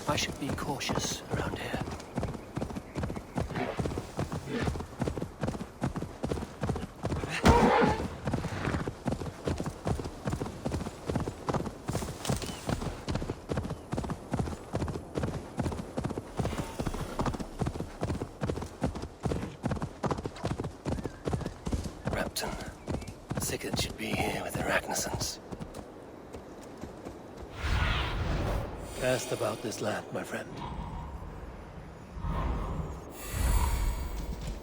I should be cautious around here. Repton. Sigurd should be here with the Ragnarsons. Cast about this land, my friend.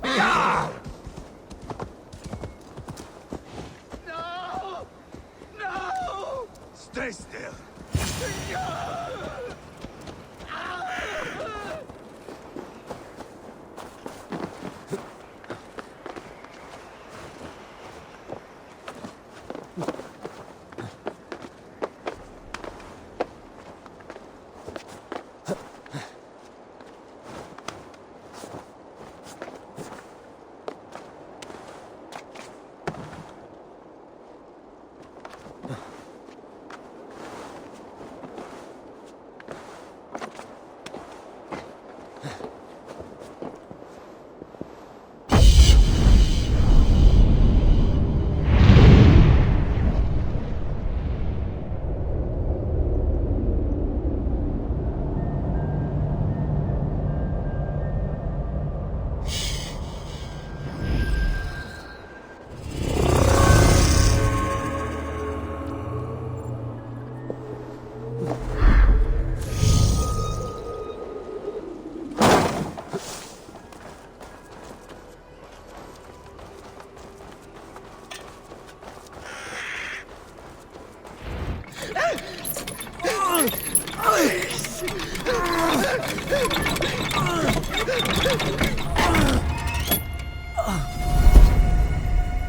No! No! Stay still.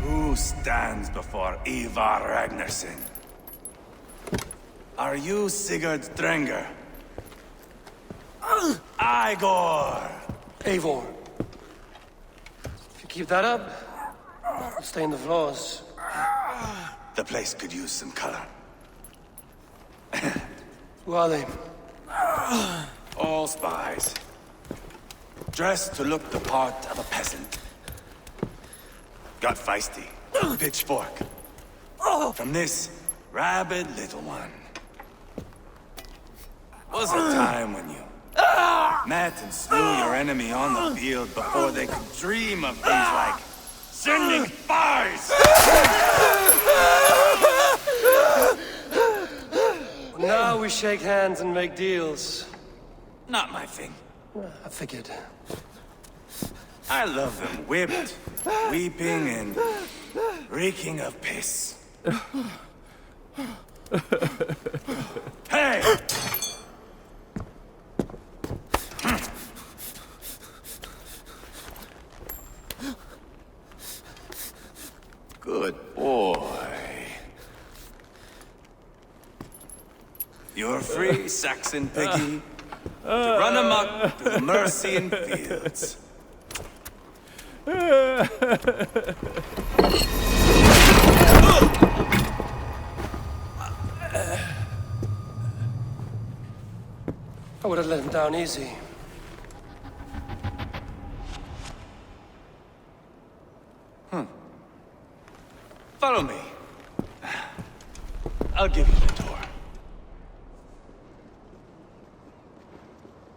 Who stands before Eivor Ragnarsson? Are you Sigurd Drenger? Igor! Eivor. If you keep that up, you'll stay in the floors. The place could use some color. Who are they? All spies. Dressed to look the part of a peasant. Got feisty. Pitchfork. From this rabid little one. Was a time when you met and slew your enemy on the field before they could dream of things like sending spies! Now we shake hands and make deals. Not my thing. I figured. I love them whipped, weeping, and reeking of piss. Hey! Good boy. You're free, Saxon piggy, to run amok through the Mercian fields. I would have let him down easy. Follow me. I'll give you the tour.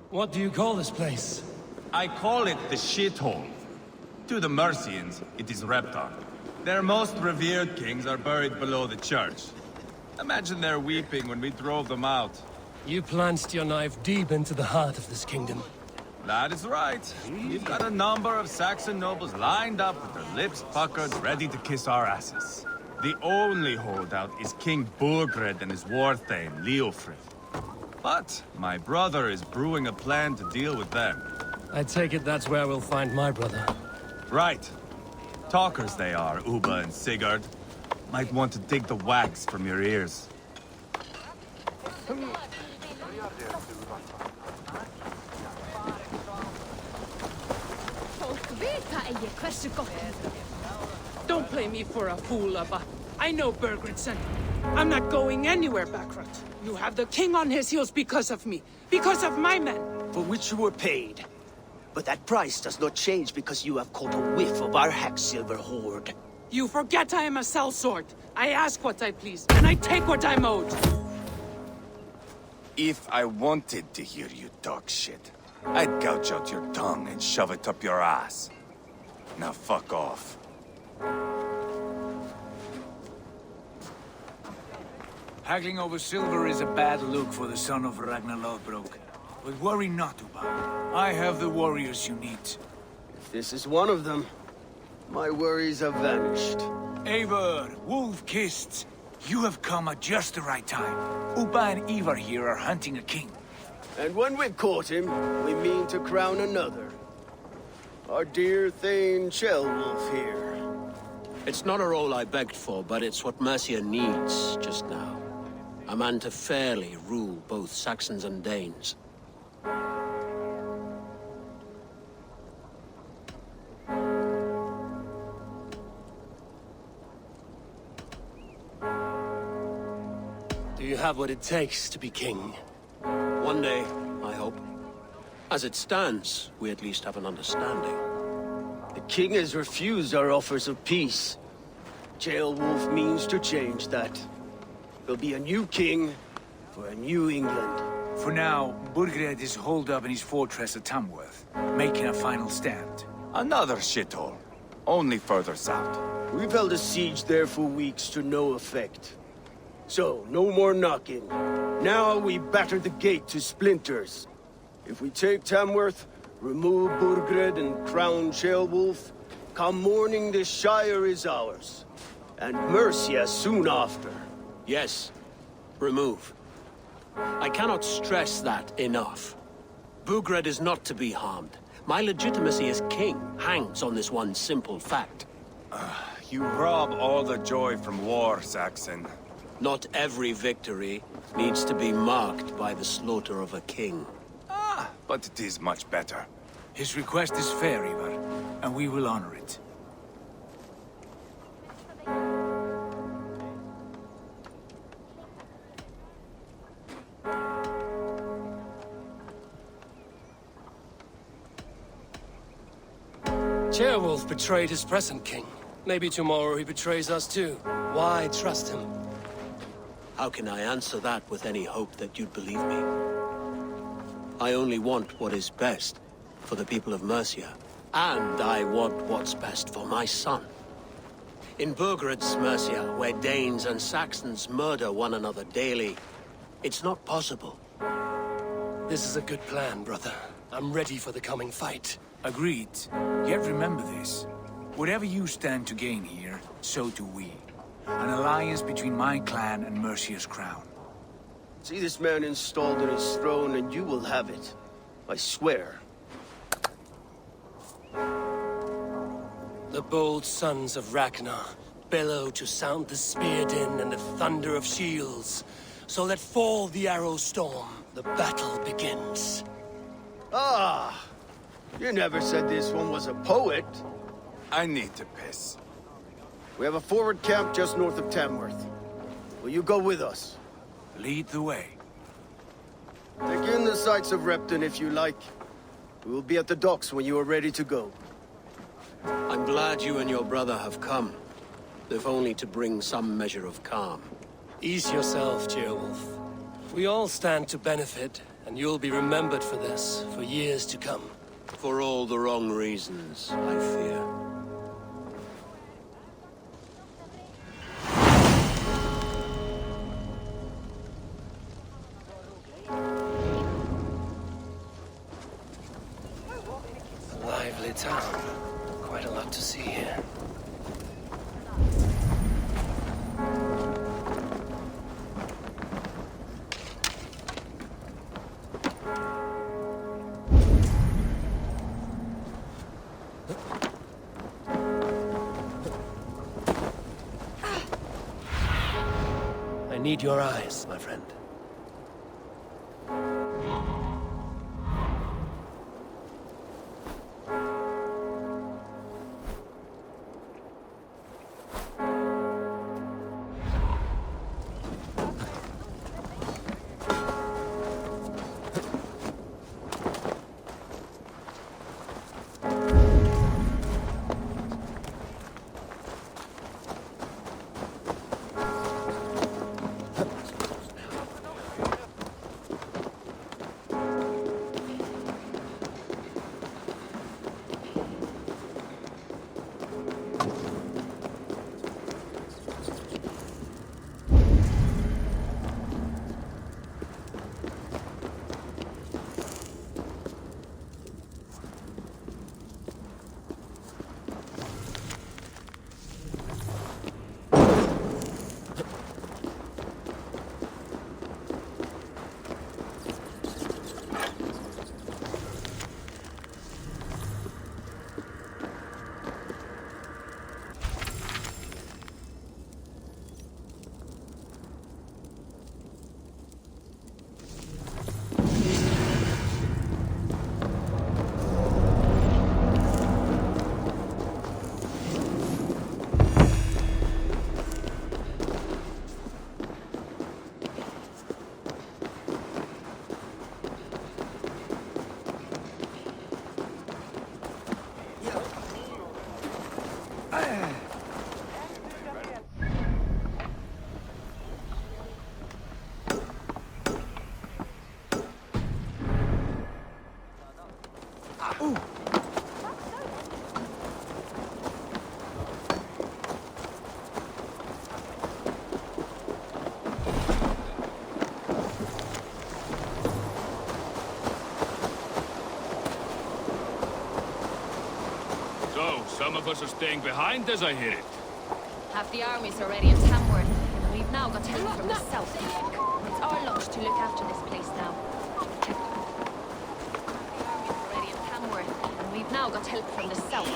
What do you call this place? I call it the shithole. To the Mercians, it is Repton. Their most revered kings are buried below the church. Imagine their weeping when we drove them out. You plunged your knife deep into the heart of this kingdom. That is right. We've got a number of Saxon nobles lined up with their lips puckered, ready to kiss our asses. The only holdout is King Burgred and his war thane, Leofrid. But my brother is brewing a plan to deal with them. I take it that's where we'll find my brother. Right. Talkers they are, Uba and Sigurd. Might want to dig the wax from your ears. Don't play me for a fool, Abba. I know Burgred sent me. I'm not going anywhere, Backrot. You have the king on his heels because of me. Because of my men. For which you were paid. But that price does not change because you have caught a whiff of our hack-silver hoard. You forget I am a sellsword. I ask what I please, and I take what I'm owed. If I wanted to hear you talk shit, I'd gouge out your tongue and shove it up your ass. Now fuck off. Haggling over silver is a bad look for the son of Ragnar Lothbrok. But worry not, Uba. I have the warriors you need. If this is one of them, my worries have vanished. Eivor, wolf-kissed, you have come at just the right time. Uba and Eivor here are hunting a king. And when we've caught him, we mean to crown another. Our dear Thane Ceolwulf here. It's not a role I begged for, but it's what Mercia needs just now. A man to fairly rule both Saxons and Danes. Do you have what it takes to be king? One day, I hope. As it stands, we at least have an understanding. The king has refused our offers of peace. Ceolwulf means to change that. There'll be a new king for a new England. For now, Burgred is holed up in his fortress at Tamworth, making a final stand. Another shithole. Only further south. We've held a siege there for weeks to no effect. So, no more knocking. Now we batter the gate to splinters. If we take Tamworth, remove Burgred and crown Ceolwulf, come morning the Shire is ours. And Mercia soon after. Yes, remove. I cannot stress that enough. Burgred is not to be harmed. My legitimacy as king hangs on this one simple fact. You rob all the joy from war, Saxon. Not every victory needs to be marked by the slaughter of a king. But it is much better. His request is fair, Eivor, and we will honor it. Ceolwulf betrayed his present king. Maybe tomorrow he betrays us too. Why trust him? How can I answer that with any hope that you'd believe me? I only want what is best for the people of Mercia. And I want what's best for my son. In Burgred's Mercia, where Danes and Saxons murder one another daily, it's not possible. This is a good plan, brother. I'm ready for the coming fight. Agreed. Yet remember this. Whatever you stand to gain here, so do we. An alliance between my clan and Mercia's crown. See this man installed on his throne and you will have it. I swear. The bold sons of Ragnar bellow to sound the spear din and the thunder of shields. So let fall the arrow storm. The battle begins. Ah! You never said this one was a poet. I need to piss. We have a forward camp just north of Tamworth. Will you go with us? Lead the way. Take in the sights of Repton if you like. We will be at the docks when you are ready to go. I'm glad you and your brother have come, if only to bring some measure of calm. Ease yourself, Ceolwulf. We all stand to benefit, and you'll be remembered for this, for years to come. For all the wrong reasons, I fear. A lively town. Quite a lot to see here. I need your eyes, my friend. Some of us are staying behind as I hear it. Half the army's already in Tamworth, and we've now got help from the south. It's our lot to look after this place now. Half the army's already in Tamworth, and we've now got help from the south.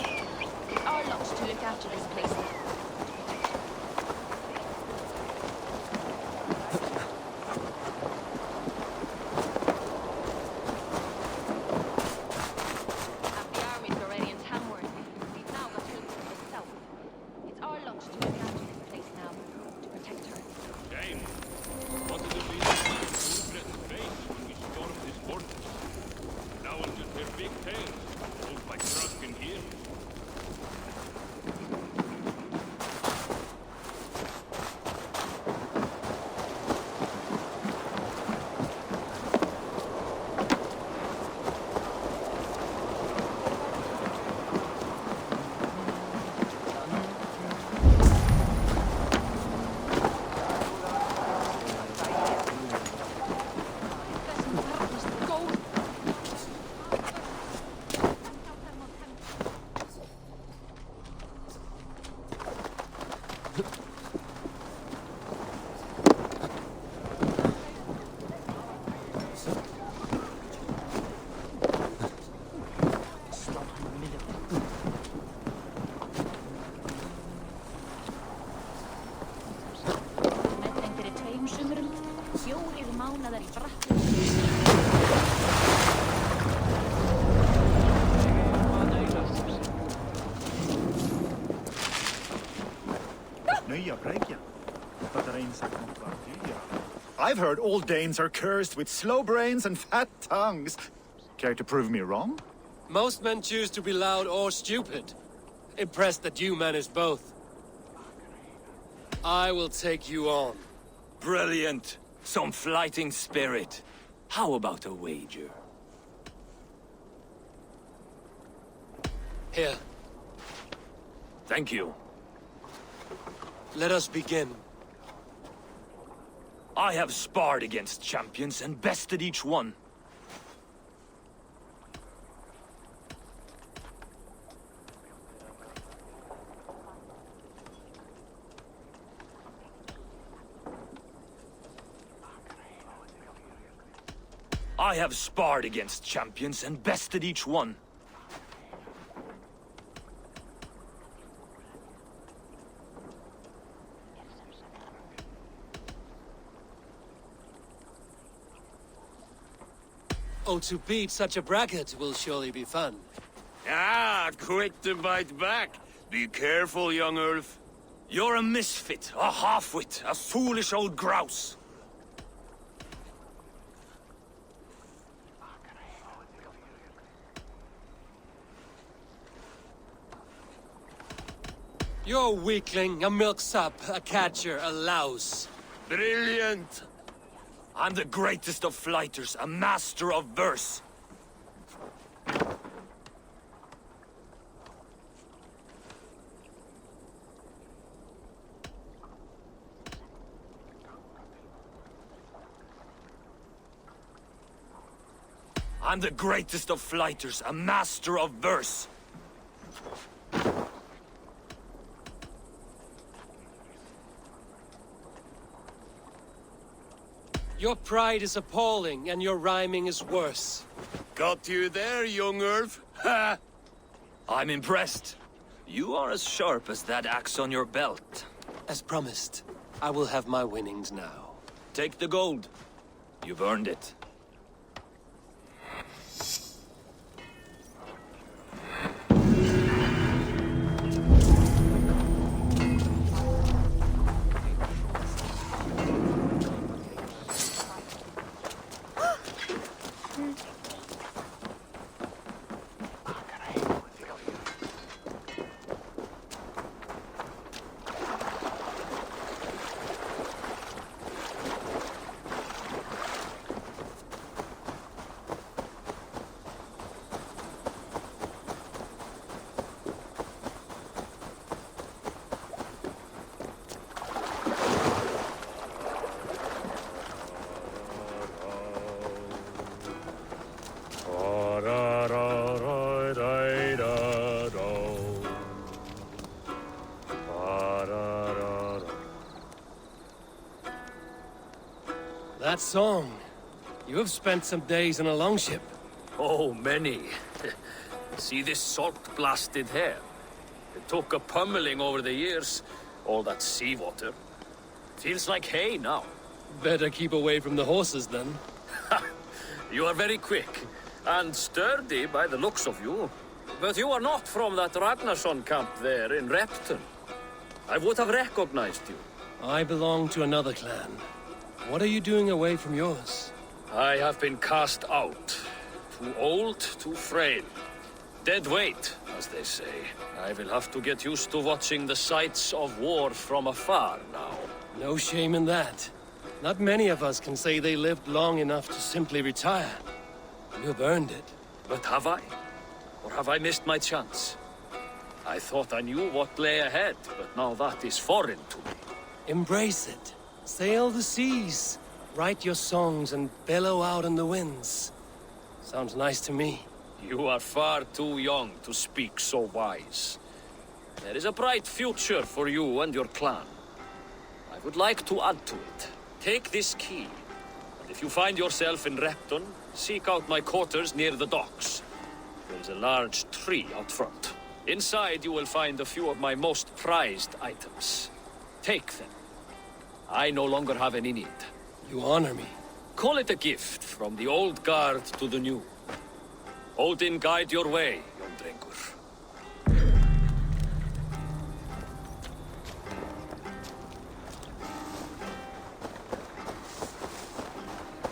It's our lot to look after this place now. I've heard all Danes are cursed with slow brains and fat tongues. Care to prove me wrong? Most men choose to be loud or stupid. Impressed that you manage both. I will take you on. Brilliant. Some fighting spirit. How about a wager? Here. Thank you. Let us begin. I have sparred against champions and bested each one. I have sparred against champions and bested each one. Oh, to beat such a bracket will surely be fun. Ah, quick to bite back. Be careful, young Ulf. You're a misfit, a half-wit, a foolish old grouse. You're a weakling, a milksop, a catcher, a louse. Brilliant! I'm the greatest of flighters, a master of verse. I'm the greatest of flighters, a master of verse. Your pride is appalling, and your rhyming is worse. Got you there, young Ulf. Ha! I'm impressed. You are as sharp as that axe on your belt. As promised, I will have my winnings now. Take the gold. You've earned it. That song. You have spent some days in a longship. Oh, many. See this salt-blasted hair? It took a pummeling over the years. All that seawater. Feels like hay now. Better keep away from the horses, then. You are very quick, and sturdy by the looks of you. But you are not from that Ragnarsson camp there in Repton. I would have recognized you. I belong to another clan. What are you doing away from yours? I have been cast out. Too old, too frail. Dead weight, as they say. I will have to get used to watching the sights of war from afar now. No shame in that. Not many of us can say they lived long enough to simply retire. You have earned it. But have I? Or have I missed my chance? I thought I knew what lay ahead, but now that is foreign to me. Embrace it. Sail the seas. Write your songs and bellow out in the winds. Sounds nice to me. You are far too young to speak so wise. There is a bright future for you and your clan. I would like to add to it. Take this key, and if you find yourself in Repton, seek out my quarters near the docks. There is a large tree out front. Inside you will find a few of my most prized items. Take them. I no longer have any need. You honor me. Call it a gift from the old guard to the new. Odin guide your way, young drengur.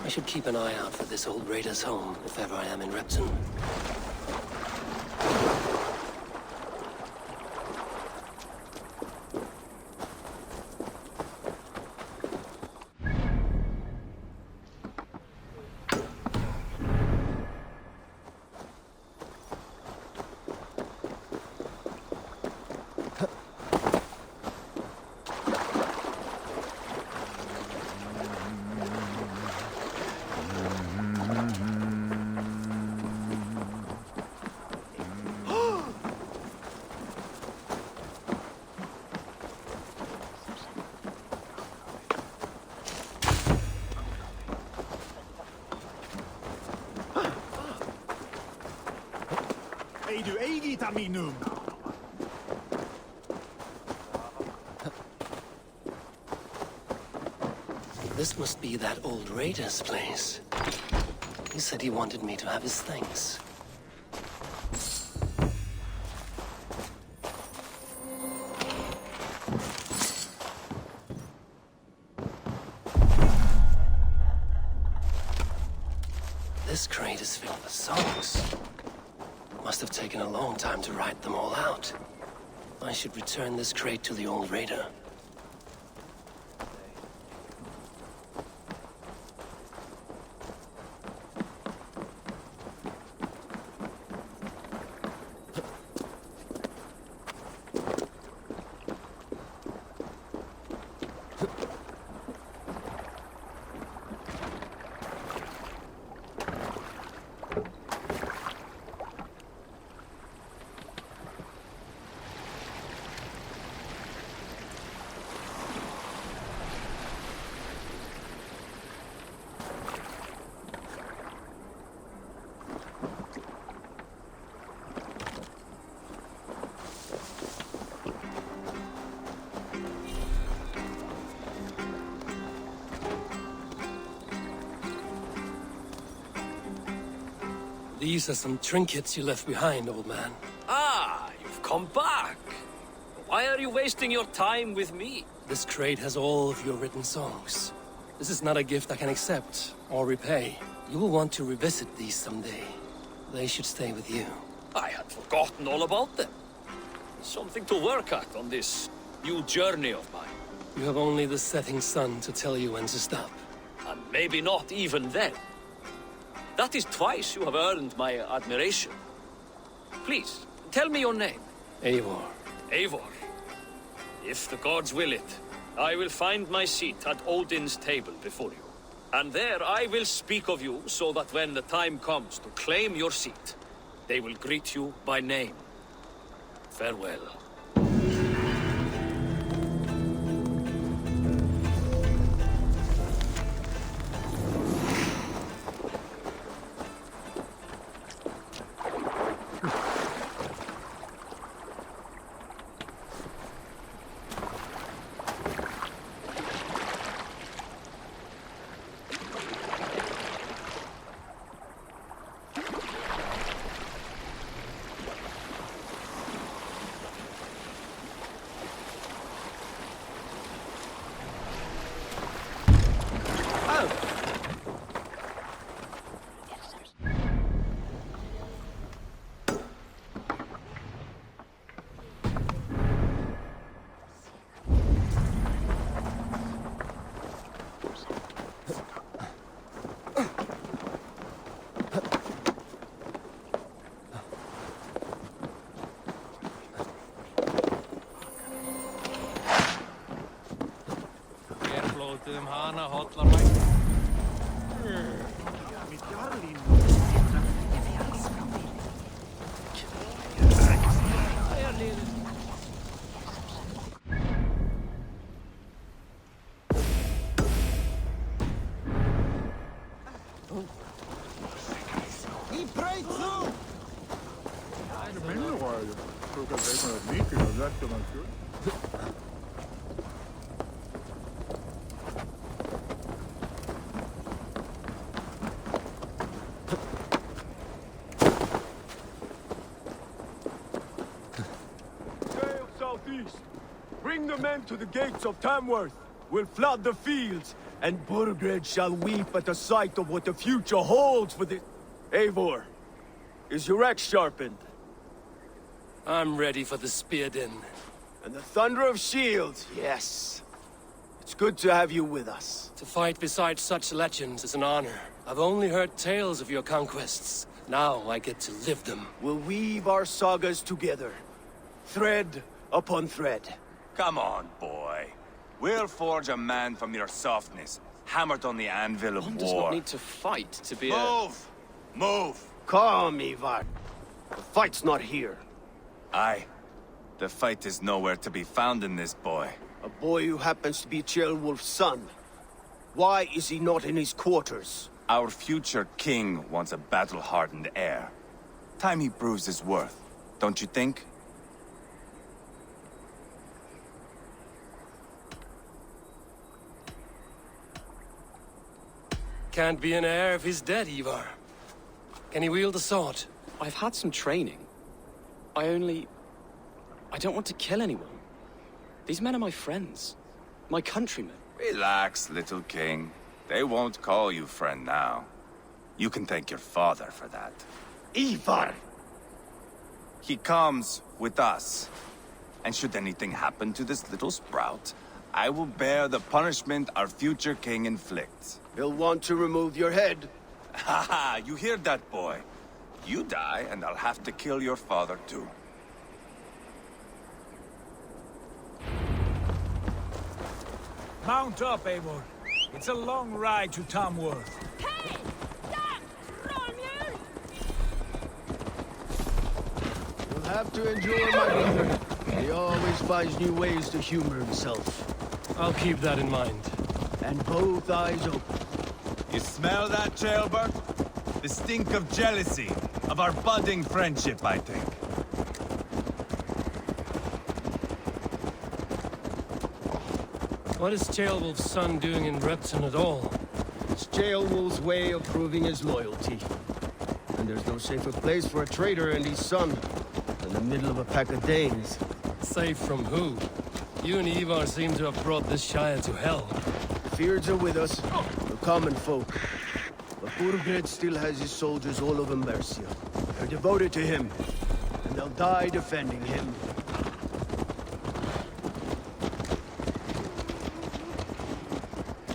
I should keep an eye out for this old raider's home, if ever I am in Repton. This must be that old raider's place. He said he wanted me to have his things. This crate is filled with songs. Must have taken a long time to write them all out. I should return this crate to the old raider. These are some trinkets you left behind, old man. Ah, you've come back. Why are you wasting your time with me? This crate has all of your written songs. This is not a gift I can accept or repay. You will want to revisit these someday. They should stay with you. I had forgotten all about them. Something to work at on this new journey of mine. You have only the setting sun to tell you when to stop. And maybe not even then. That is twice you have earned my admiration. Please, tell me your name. Eivor. Eivor. If the gods will it, I will find my seat at Odin's table before you. And there I will speak of you so that when the time comes to claim your seat, they will greet you by name. Farewell. Sail southeast. Bring the men to the gates of Tamworth. We'll flood the fields, and Burgred shall weep at the sight of what the future holds for the... Eivor, is your axe sharpened? I'm ready for the spear din. And the thunder of shields, yes. It's good to have you with us. To fight beside such legends is an honor. I've only heard tales of your conquests. Now I get to live them. We'll weave our sagas together. Thread upon thread. Come on, boy. We'll forge a man from your softness, hammered on the anvil of One war. does not need to fight to be a... Move! Move! Calm, Eivor. The fight's not here. Aye. The fight is nowhere to be found in this boy. A boy who happens to be Ceolwulf's son. Why is he not in his quarters? Our future king wants a battle-hardened heir. Time he proves his worth, don't you think? Can't be an heir if he's dead, Eivor. Can he wield a sword? I've had some training. I don't want to kill anyone. These men are my friends. My countrymen. Relax, little king. They won't call you friend now. You can thank your father for that. Eivor! He comes with us. And should anything happen to this little sprout, I will bear the punishment our future king inflicts. He'll want to remove your head. Haha, you hear that, boy? You die, and I'll have to kill your father, too. Mount up, Eivor. It's a long ride to Tamworth. Hey! Stop! Romeo! You'll have to endure my brother. He always finds new ways to humor himself. I'll keep that in mind. And both eyes open. You smell that, Ceolbert? The stink of jealousy, of our budding friendship, I think. What is Ceolwulf's son doing in Repton at all? It's Ceolwulf's way of proving his loyalty. And there's no safer place for a traitor and his son than the middle of a pack of Danes. Safe from who? You and Eivor seem to have brought this Shire to hell. The Feards are with us, the common folk. But Burgred still has his soldiers all over Mercia. They're devoted to him, and they'll die defending him.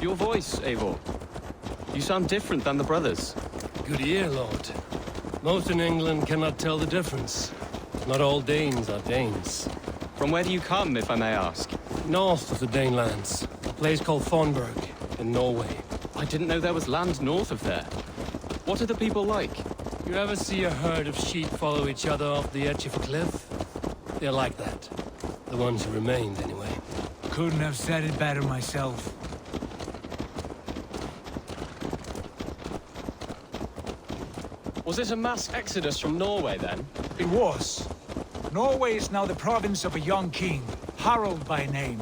Your voice, Eivor. You sound different than the brothers. Good ear, Lord. Most in England cannot tell the difference. Not all Danes are Danes. From where do you come, if I may ask? North of the Danelands, a place called Thornburg, in Norway. I didn't know there was land north of there. What are the people like? You ever see a herd of sheep follow each other off the edge of a cliff? They're like that. The ones who remained, anyway. Couldn't have said it better myself. Was it a mass exodus from Norway, then? It was. Norway is now the province of a young king, Harald by name.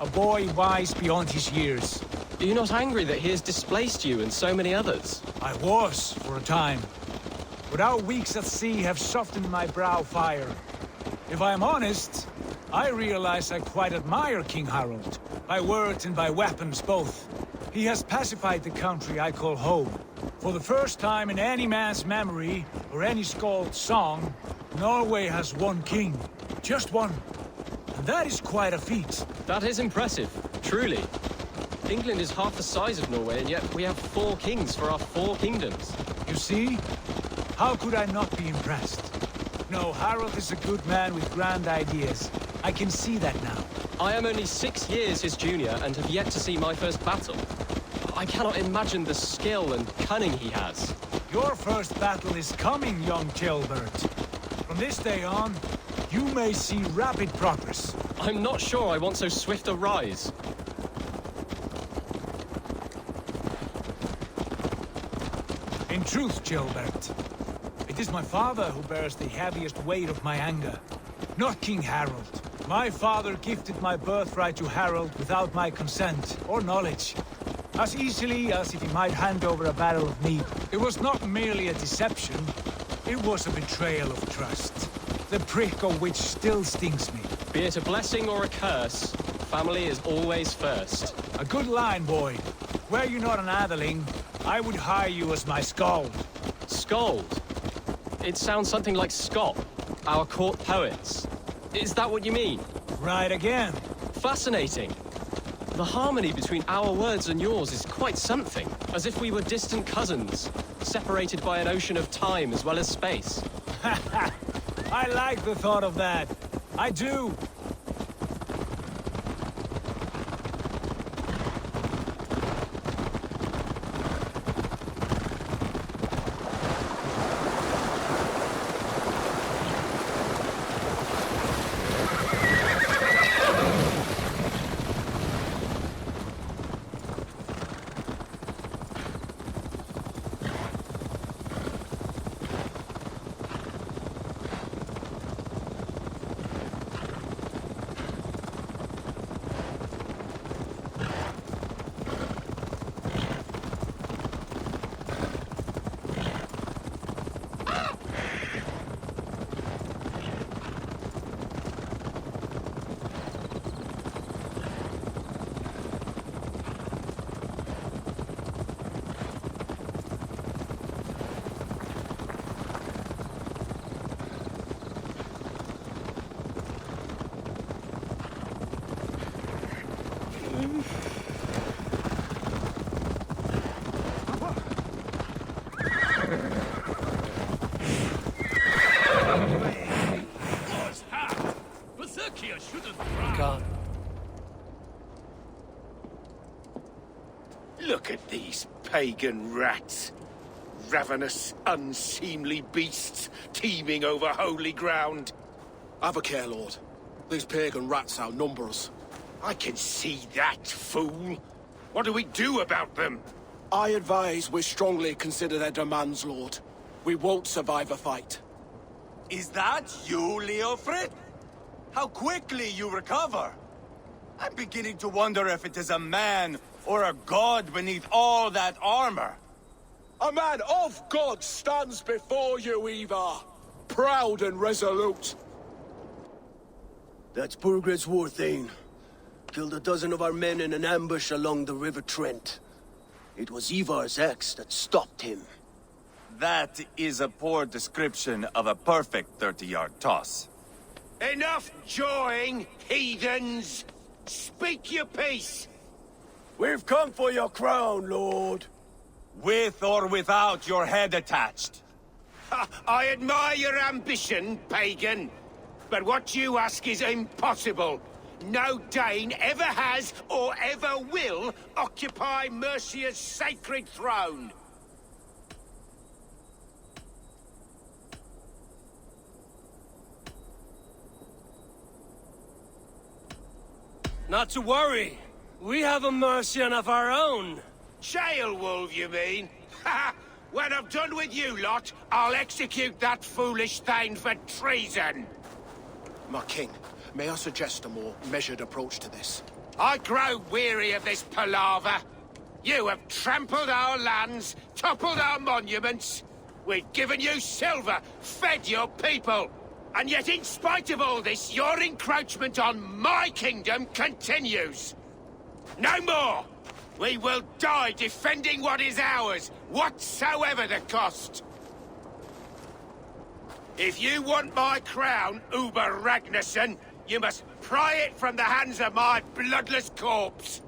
A boy wise beyond his years. Are you not angry that he has displaced you and so many others? I was, for a time. But our weeks at sea have softened my brow fire. If I am honest, I realize I quite admire King Harald. By words and by weapons both. He has pacified the country I call home. For the first time in any man's memory, or any skald's song, Norway has one king. Just one. And that is quite a feat. That is impressive, truly. England is half the size of Norway, and yet we have 4 kings for our 4 kingdoms. You see? How could I not be impressed? No, Harald is a good man with grand ideas. I can see that now. I am only 6 years his junior and have yet to see my first battle. I cannot imagine the skill and cunning he has. Your first battle is coming, young Ceolbert. From this day on, you may see rapid progress. I'm not sure I want so swift a rise. In truth, Gilbert, it is my father who bears the heaviest weight of my anger, not King Harold. My father gifted my birthright to Harold without my consent or knowledge, as easily as if he might hand over a barrel of mead. It was not merely a deception, it was a betrayal of trust, the prick of which still stings me. Be it a blessing or a curse, family is always first. A good line, boy. Were you not an atheling, I would hire you as my skald. Scold? It sounds something like Scott, our court poets. Is that what you mean? Right again. Fascinating. The harmony between our words and yours is quite something. As if we were distant cousins, separated by an ocean of time as well as space. I like the thought of that. I do. Look at these pagan rats. Ravenous, unseemly beasts teeming over holy ground. Have a care, Lord. These pagan rats outnumber us. I can see that, fool. What do we do about them? I advise we strongly consider their demands, Lord. We won't survive a fight. Is that you, Leofrid? How quickly you recover! I'm beginning to wonder if it is a man or a god beneath all that armor. A man of God stands before you, Eivor. Proud and resolute. That's Burgred's war thane. Killed a dozen of our men in an ambush along the River Trent. It was Eivor's axe that stopped him. That is a poor description of a perfect 30-yard toss. Enough jawing, heathens! Speak your piece! We've come for your crown, Lord. With or without your head attached. I admire your ambition, pagan. But what you ask is impossible. No Dane ever has or ever will occupy Mercia's sacred throne. Not to worry. We have a Mercian of our own. Jail wolf, you mean? Ha! When I'm done with you lot, I'll execute that foolish thing for treason. My king, may I suggest a more measured approach to this? I grow weary of this palaver. You have trampled our lands, toppled our monuments. We've given you silver, fed your people. And yet, in spite of all this, your encroachment on my kingdom continues. No more! We will die defending what is ours, whatsoever the cost. If you want my crown, Uber Ragnarsson, you must pry it from the hands of my bloodless corpse.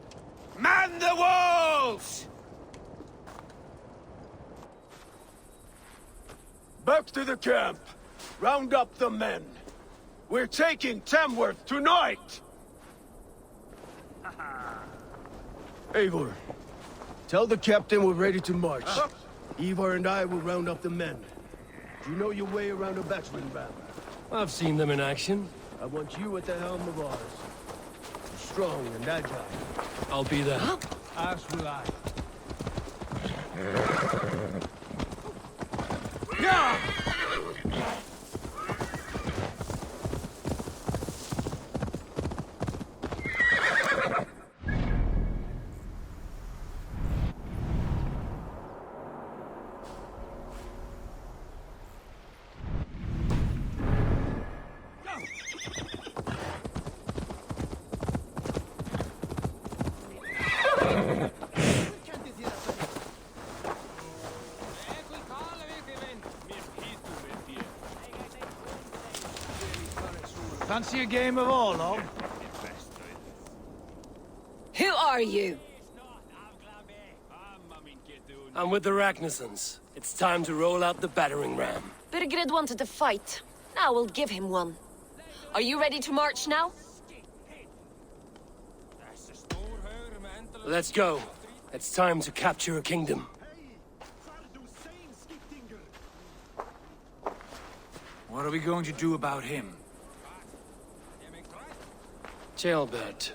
Man the walls! Back to the camp. Round up the men. We're taking Tamworth tonight! Eivor, tell the captain we're ready to march. Eivor and I will round up the men. Do you know your way around a battering ram? I've seen them in action. I want you at the helm of ours. Strong and agile. I'll be there. As will I. Fancy a game of Orlog? Who are you? I'm with the Ragnarsons. It's time to roll out the battering ram. Birgrid wanted to fight. Now we'll give him one. Are you ready to march now? Let's go. It's time to capture a kingdom. What are we going to do about him? Jailbird.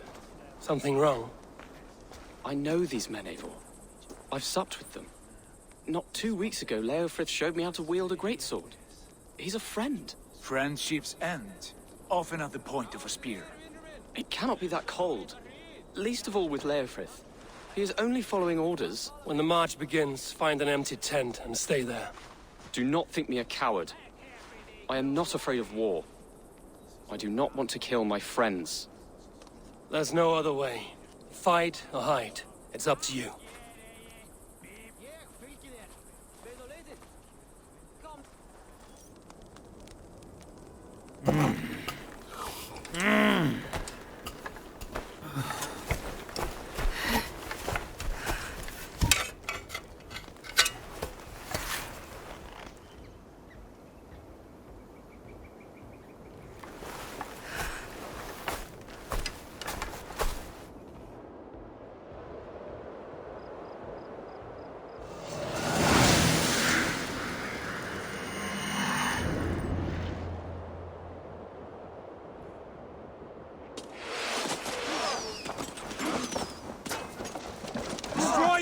Something wrong? I know these men, Eivor. I've supped with them. Not 2 weeks ago, Leofrith showed me how to wield a greatsword. He's a friend. Friendships end, often at the point of a spear. It cannot be that cold. Least of all with Leofrith. He is only following orders. When the march begins, find an empty tent and stay there. Do not think me a coward. I am not afraid of war. I do not want to kill my friends. There's no other way. Fight or hide. It's up to you.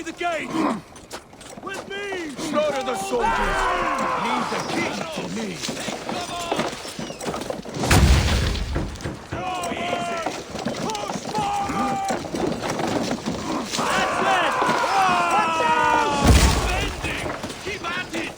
The gate! With me! Slaughter the soldiers! Leave the king to me! So easy! Push forward! That's it! Watch out! Bending! Keep at it!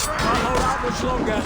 I'll hold out much longer.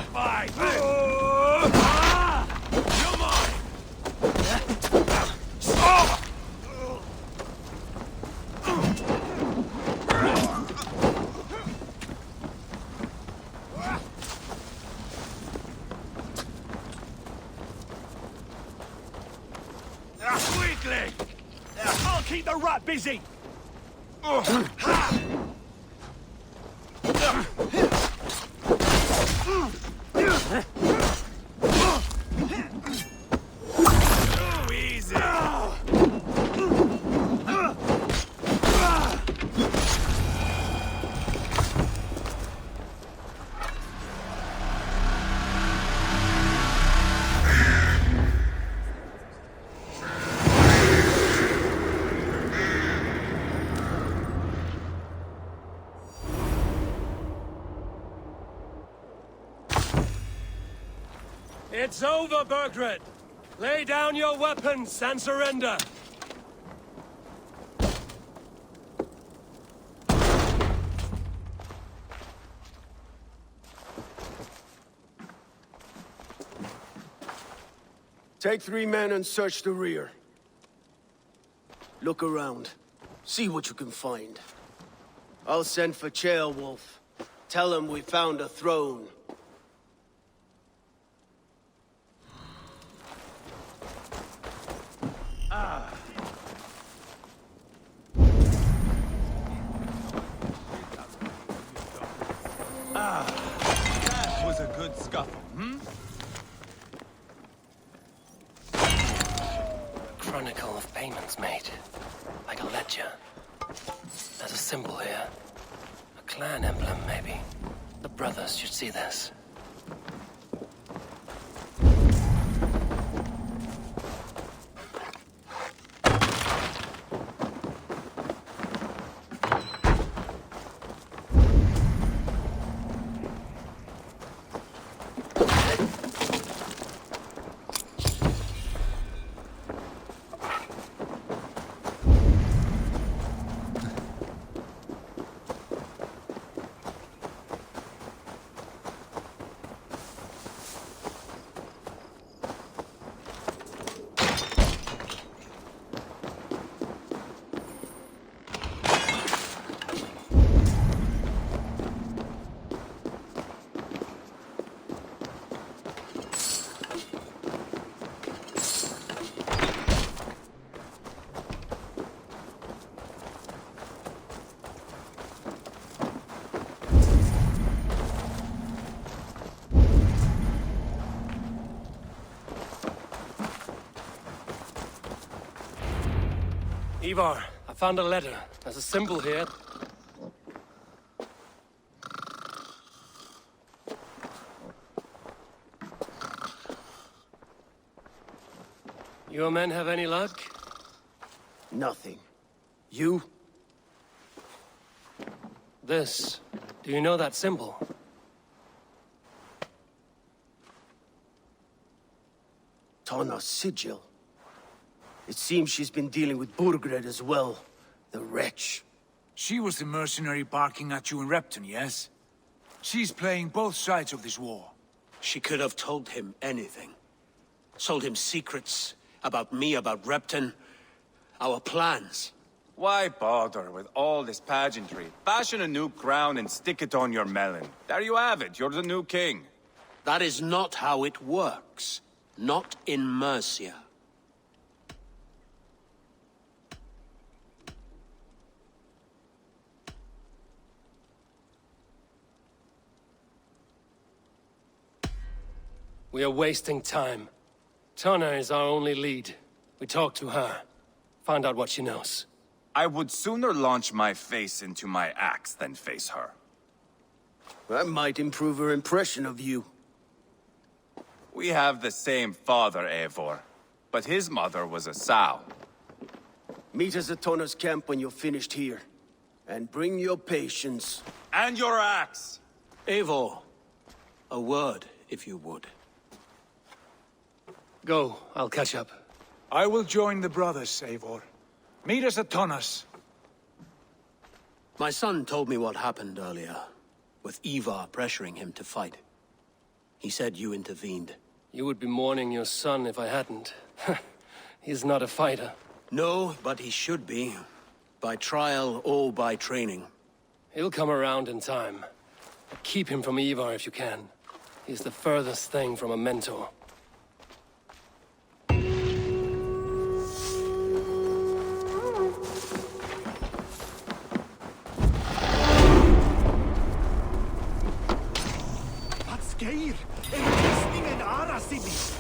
the fight! You're mine! Weakling! I'll keep the rat busy! Easy! It's over, Burgred! Lay down your weapons and surrender! Take 3 men and search the rear. Look around. See what you can find. I'll send for Ceolwulf. Tell him we found a throne. That was a good scuffle, hmm? Chronicle of payments made. Like a ledger. There's a symbol here. A clan emblem, maybe. The brothers should see this. Eivor, I found a letter. There's a symbol here. Your men have any luck? Nothing. You? This. Do you know that symbol? Tana's sigil. It seems she's been dealing with Burgred as well. The wretch. She was the mercenary barking at you in Repton, yes? She's playing both sides of this war. She could have told him anything. Told him secrets about me, about Repton, our plans. Why bother with all this pageantry? Fashion a new crown and stick it on your melon. There you have it, you're the new king. That is not how it works. Not in Mercia. We are wasting time. Tana is our only lead. We talk to her. Find out what she knows. I would sooner launch my face into my axe than face her. That might improve her impression of you. We have the same father, Eivor. But his mother was a sow. Meet us at Tana's camp when you're finished here. And bring your patience. And your axe! Eivor, a word, if you would. Go, I'll catch up. I will join the brothers, Eivor. Meet us at Tana's. My son told me what happened earlier, with Eivor pressuring him to fight. He said you intervened. You would be mourning your son if I hadn't. He's not a fighter. No, but he should be. By trial or by training. He'll come around in time. Keep him from Eivor if you can. He's the furthest thing from a mentor. Geir, rustningen Arasimi.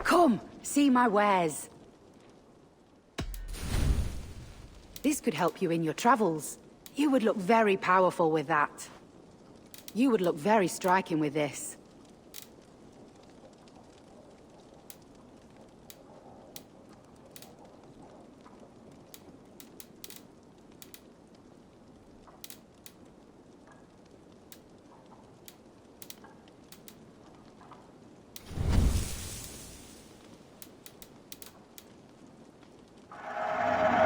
Come, see my wares. This could help you in your travels. You would look very powerful with that. You would look very striking with this.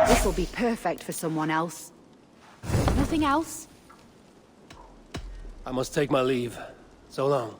This will be perfect for someone else. Nothing else? I must take my leave. So long.